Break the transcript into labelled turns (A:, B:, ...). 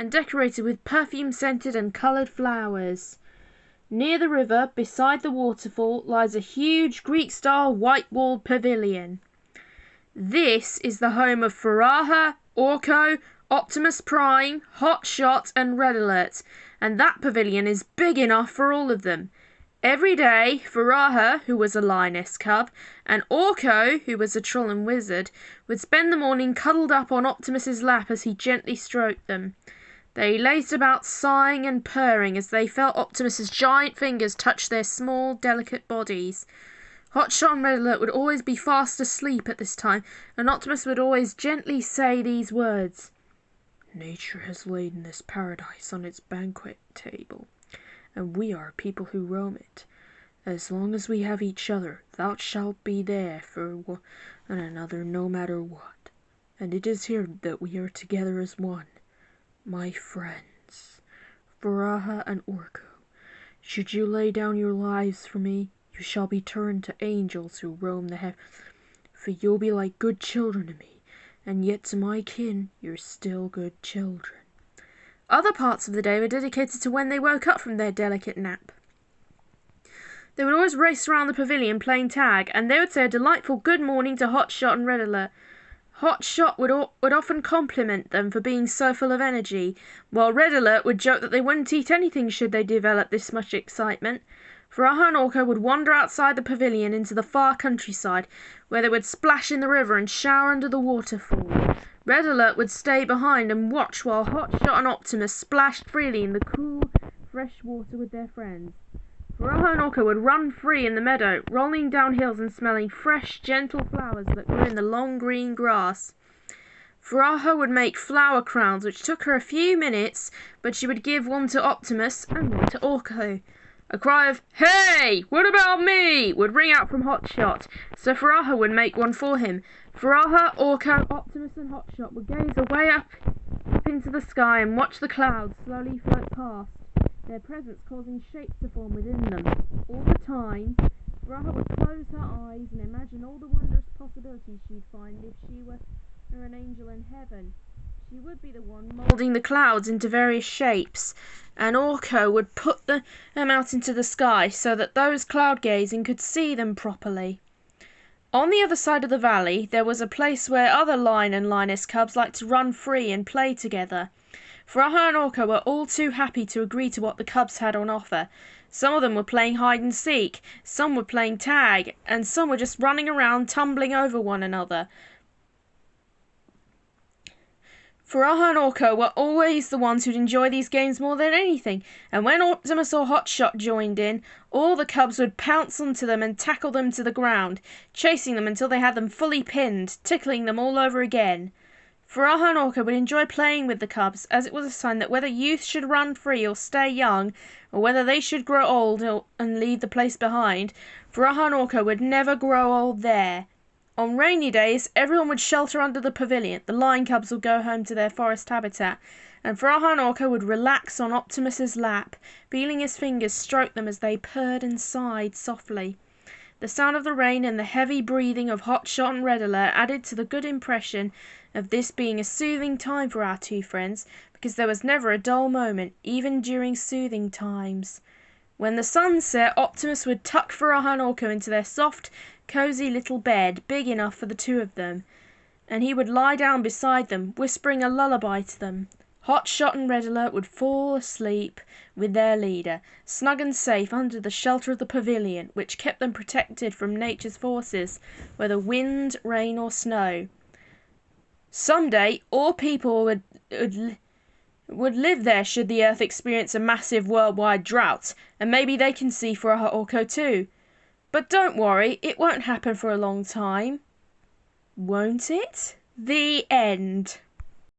A: and decorated with perfume-scented and coloured flowers. Near the river, beside the waterfall, lies a huge Greek-style white-walled pavilion. This is the home of Furaha, Orko, Optimus Prime, Hot Shot, and Red Alert, and that pavilion is big enough for all of them. Every day, Furaha, who was a lioness cub, and Orko, who was a troll and wizard, would spend the morning cuddled up on Optimus's lap as he gently stroked them. They lazed about sighing and purring as they felt Optimus's giant fingers touch their small, delicate bodies. Hotshot and Red Alert would always be fast asleep at this time, and Optimus would always gently say these words. Nature has laid this paradise on its banquet table, and we are people who roam it. As long as we have each other, thou shalt be there for one another no matter what. And it is here that we are together as one. My friends, Furaha and Orko, should you lay down your lives for me, you shall be turned to angels who roam the heavens, for you'll be like good children to me, and yet to my kin you're still good children. Other parts of the day were dedicated to when they woke up from their delicate nap. They would always race around the pavilion playing tag, and they would say a delightful good morning to Hotshot and Red Alert. Hotshot would often compliment them for being so full of energy, while Red Alert would joke that they wouldn't eat anything should they develop this much excitement. Furaha and Orko would wander outside the pavilion into the far countryside, where they would splash in the river and shower under the waterfall. Red Alert would stay behind and watch while Hotshot and Optimus splashed freely in the cool, fresh water with their friends. Furaha and Orko would run free in the meadow, rolling down hills and smelling fresh, gentle flowers that grew in the long green grass. Furaha would make flower crowns, which took her a few minutes, but she would give one to Optimus and one to Orko. A cry of, "Hey, what about me?" would ring out from Hotshot, so Furaha would make one for him. Furaha, Orko, Optimus and Hotshot would gaze away up into the sky and watch the clouds slowly float past, their presence causing shapes to form within them. All the time, Furaha would close her eyes and imagine all the wondrous possibilities she'd find if she were an angel in heaven. She would be the one moulding the clouds into various shapes, and Orko would put them out into the sky so that those cloud gazing could see them properly. On the other side of the valley there was a place where other lion and lioness cubs liked to run free and play together. Furaha and Orko were all too happy to agree to what the cubs had on offer. Some of them were playing hide and seek, some were playing tag, and some were just running around tumbling over one another. Furaha and Orko were always the ones who'd enjoy these games more than anything, and when Optimus or Hotshot joined in, all the cubs would pounce onto them and tackle them to the ground, chasing them until they had them fully pinned, tickling them all over again. Furaha and Orko would enjoy playing with the cubs, as it was a sign that whether youth should run free or stay young, or whether they should grow old and leave the place behind, Furaha and Orko would never grow old there. On rainy days, everyone would shelter under the pavilion, the lion cubs would go home to their forest habitat, and Furaha and Orko would relax on Optimus's lap, feeling his fingers stroke them as they purred and sighed softly. The sound of the rain and the heavy breathing of Hotshot and Red Alert added to the good impression of this being a soothing time for our two friends, because there was never a dull moment, even during soothing times. When the sun set, Optimus would tuck Furaha and Orko into their soft, cosy little bed, big enough for the two of them, and he would lie down beside them, whispering a lullaby to them. Hotshot and Red Alert would fall asleep with their leader, snug and safe under the shelter of the pavilion, which kept them protected from nature's forces, whether wind, rain or snow. Someday, all people would live there should the earth experience a massive worldwide drought, and maybe they can see Furaha Orko too. But don't worry, it won't happen for a long time. Won't it? The end.